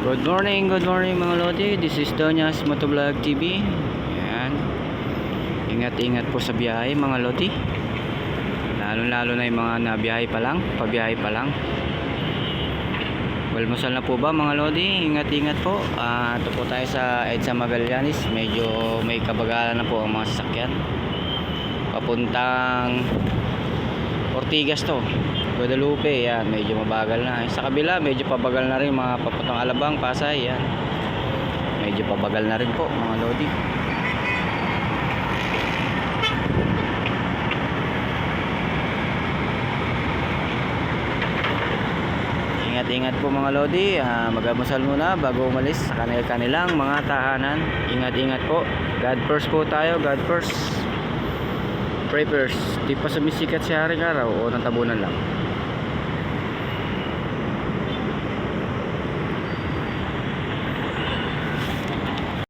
Good morning mga Lodi. This is Donyas Motovlog TV. Ayan. Ingat-ingat po sa biyahe mga Lodi. Lalo na yung mga nabiyahe pa lang, pabiyahe pa lang. Walmusal na po ba mga Lodi? Ingat-ingat po. Ito po tayo sa EDSA Magallanes. Medyo may kabagalan na po ang mga sasakyan. Papuntang Ortigas to, Guadalupe, yan, medyo mabagal na. Sa kabila, medyo pabagal na rin mga papuntang Alabang, Pasay, yan. Medyo pabagal na rin po mga Lodi. Ingat-ingat po mga Lodi. Mag-almusal muna bago umalis sa kanilang mga tahanan. Ingat-ingat po. God first po tayo, God first. Pray first. Di pa sumisikat si Haring Araw o natabunan lang.